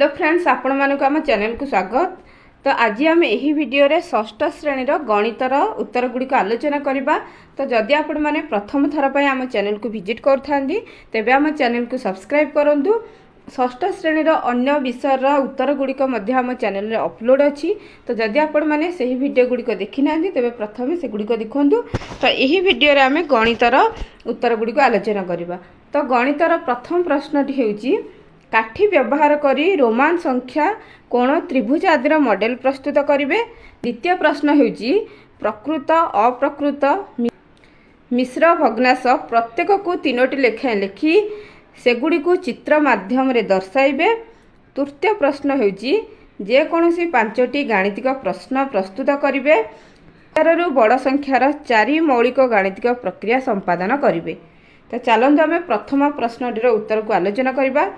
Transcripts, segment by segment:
Hello friends, आपण मानक आम चैनल को स्वागत। तो आज आम यही वीडियो रे षष्ठ श्रेणी गणितर उत्तर गुड़िक आलोचना करवा। तो जदि आपण मैंने प्रथम थर पर आम चैनल को विजिट करथांदी तेबे आम चैनल को सब्सक्राइब करूँ। षष्ठ श्रेणी अन्य विषय उत्तर गुड़िक आम चैनल रे अपलोड अच्छी। तो जदि आपण मैंने से वीडियो गुड़िक देखी ना तेबे प्रथम से गुड़िक देखूँ। तो यही वीडियो रे आम गणितर उत्तर गुड़िक आलोचना करवा। तो गणितर प्रथम प्रश्नटी होउची काठी व्यवहार करी रोमान संख्या कोण त्रिभुज आदिर मॉडल प्रस्तुत करिवे। द्वितीय प्रश्न होउची प्रकृत अप्रकृत मिश्र भग्नांश प्रत्येक को तीनोटी लेखा लिखि सेगुड़ी को चित्र माध्यम रे दर्शाइबे। तृतीय प्रश्न होउची जे कोनोसी पांचटी गाणितिक प्रश्न प्रस्तुत करिवे। 4 रु बड़ संख्यार 4 मौलिक गाणितिक प्रक्रिया संपादन करिवे। तो चलନ୍ତୁ आम प्रथम प्रश्नटीर उत्तर को आलोचना करवा।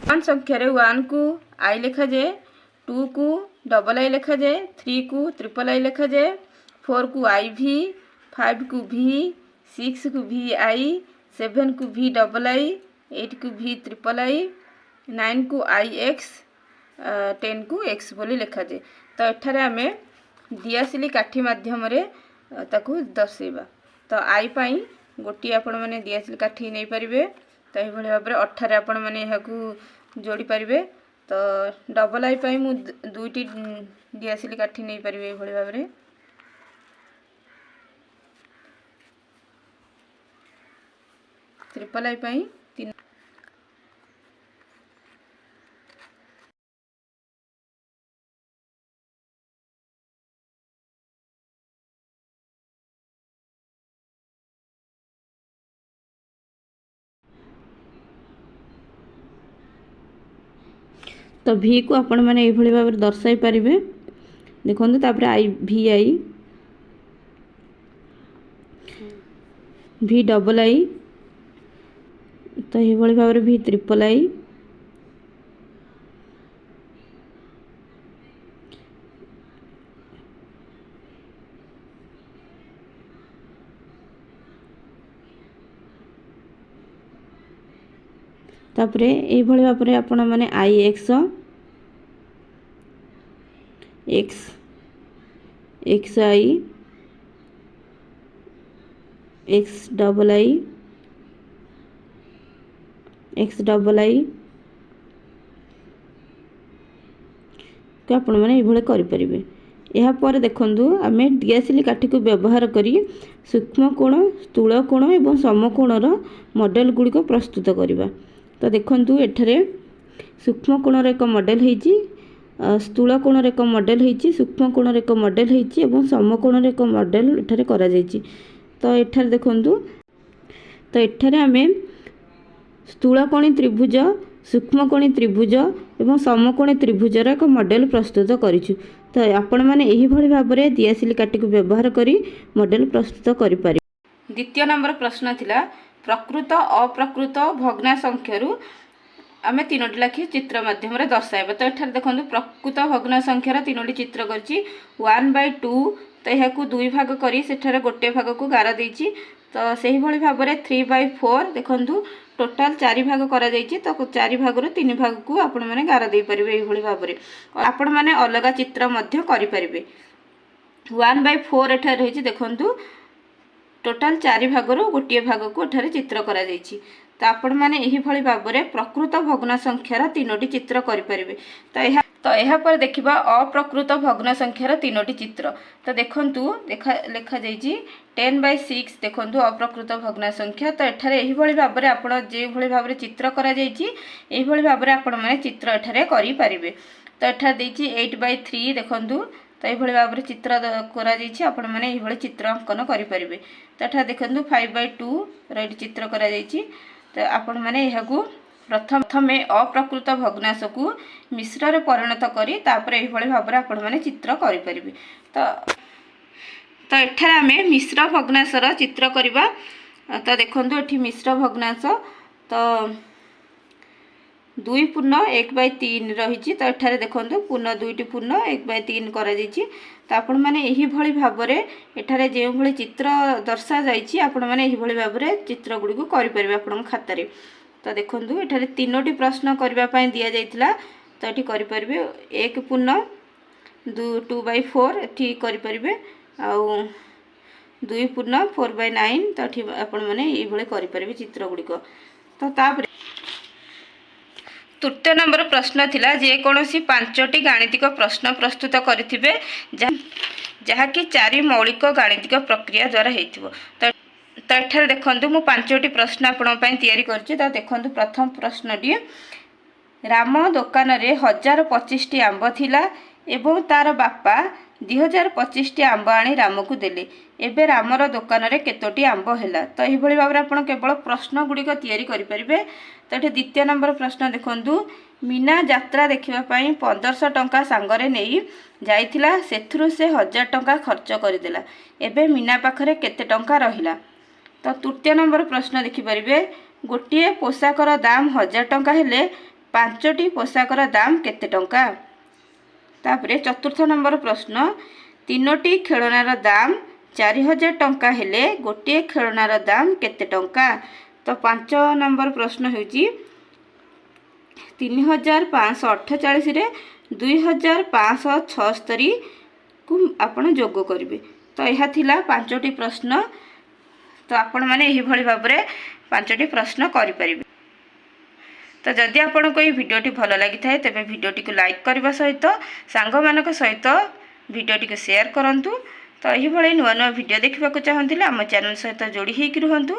1 संख्यार 1 को आई लिखा जाए, 2 को डबल आई लिखा जाए, 3 को ट्रिपल आई लिखा जाए, 4 को आई भी, 5 को भी, 6 को भी आई, 7 को भी डबल आई, 8 को भी ट्रिपल आई, 9 को आई एक्स, 10 को एक्स बोली लिखा जाए। तो एठारे आम दियासिली काठी माध्यम ताकू दर्शेबा। तो आई पाई गोटी आपण मैंने दियासिली काठी नहीं पारे। तो यह भाव में 18 आपण मैंने यहाँ जोड़ी पारे। तो डबल आई पाई मु दुईटी दियासिली काठी नहीं पारे ये भाव में। ट्रिपल आई पाई 3। तो भी को आपण मैंने ये भाव में दर्शाई पारे। देखो तापर आई भी डबल आई, तो ये भाव में भी ट्रिपल आई, तापर ये भाव में आपण मैंने I X X X I X double I तो आपण मैंने ये करें। यापर देखु आम दियासिली काठी को व्यवहार करी सूक्ष्म कोण, स्थूल कोण और समकोणर मॉडल गुड़िक प्रस्तुत करवा। तो देखु एठारे सूक्ष्म कोणर एक मॉडल होइछि, स्थूल कोणर एक मॉडल होइछि, सूक्ष्म कोणर एक मॉडल होइछि और समकोणर एक मॉडल एठारे करा जाइछि। तो एठारे देखु तो एठारे आम स्थूलकोणी त्रिभुज, सूक्ष्मकोणी त्रिभुज और समकोणी त्रिभुजर एक मॉडल प्रस्तुत करिछु। तो आपण माने एही भली भाव में दियासिली काठी को व्यवहार करी मॉडल प्रस्तुत करि पारि। द्वितीय नंबर प्रश्न थिला प्रकृत अप्रकृत भग्ना संख्यारू आम 3टी लाखी चित्र माध्यम रे दर्शाइबा। तो एठार देखो प्रकृत भग्ना संख्यार 3टी चित्र करछि 1/2। तो यह को 2 भाग करी सेठारे गोटे भाग को गार देछि। तो सही भली भाव में 3/4 देखंतु टोटाल 4 भाग करा जाइछि। तो 4 भाग रो 3 भाग को आपण माने गार दे परिबे। एही भली भाव में आपण माने अलगा चित्र मध्य करि परिबे। 1/4 एठार रहिछि देखंतु टोटाल 4 भाग रो गोटे भाग को एठारे चित्र करा जाइछि। तो आपण माने एही भली भाव में प्रकृत भग्न संख्यार 3टी चित्र करि परिबे। तो यहाँ पर देखा अप्रकृत भग्न संख्यार 3टी चित्र। तो देखंतु लेखा जाइछि 10/6 देखंतु अप्रकृत भग्न संख्या। तो एठारे एही भली भाव में आपण जे भली भाव में चित्र करा जाइछि एही भली भाव में आपण माने चित्र एठारे करि परिबे। तो एठारे देछि 8/3 देखंतु। तो यह भाव में चित्र करा जाइछि आपण माने एही भली चित्र अंकन करि परिबे। तो एठारे देखंतु 5/2 रे चित्र करा जाइछि। तो आपण माने एहाकू प्रथमे अप्रकृत भग्नांश को मिश्र रे परिणत करी तापर एही भली भाव में आपण माने चित्र करि परिबे। तो एठारे आमे मिश्र भग्नांशर चित्र करबा। तो देखंतु एठी मिश्र भग्नांश तो 2 पूर्ण 1/3 रही। तो एठारे देखंतु पूर्ण 2टी पूर्ण 1/3 करा जाइछि। तो आपण माने एही भली भाव में एठारे जे भली चित्र दर्शा जाइछि आपण माने एही भली भाव में चित्र गुडी को करि परिबे आपण खाता रे। तो देखंतु एठारे 3टी प्रश्न करबा पई दिया जाइतिला तो ये करेंगे 1 पूर्ण 2/4 ये करेंगे आउ 2 पूर्ण 4/9 तो ये आपण मैंने ये करेंगे चित्र गुड़िक। तो तापर तृतीय नंबर प्रश्न थिला जेकोसी 5टी गाणितिक प्रश्न प्रस्तुत करेंगे जहाँकि 4 मौलिक गाणितिक प्रक्रिया द्वारा होइथिबो। तो एठार देखु मु 5टी प्रश्न आपण तैयारी करछि। तो देखु प्रथम प्रश्नटी राम दुकान रे 1025टी आंब थिला एवं तार बापा 2025टी आंब आनी राम को देले। एबे रामर दुकान रे केतोटी आंब हैला। तो यही भाव में आप केवल प्रश्न गुड़िक तैयारी करेंगे। तो ये द्वितीय नंबर प्रश्न देखु मीना यात्रा देखापी 1500 टंका सांगरे नहीं जाइथिला सेथुरु से 1000 टंका खर्च करदेला। एबे मीना पाखरे केते टंका रहिला। तो तृतीय नंबर प्रश्न देखिपारे गोटे पोशाकर दाम 1000 टंका हेले 5टी पोशाकर दाम केते टंका। तापरे चतुर्थ नंबर प्रश्न 3टी खेलनार दाम 4000 टंका हेले गोटे खेलनार दाम केते टंका। तो 5 नंबर प्रश्न होची 3548 रे 2576 को आपण जोग करेंगे। तो यह थिला 5टी प्रश्न। तो आपण माने यही भली भाव में 5टी प्रश्न करें। तो जदि आपन को भिडियोटी भल लगी थाए तेबे भिडियोटी को लाइक करने सहित सांग मानक सहित भिडियोटी को शेयर करंतु। तो यही भली नुआ नुआ भिडियो देखा चाहते आम चैनल सहित जोड़ी होकर रुहंतु।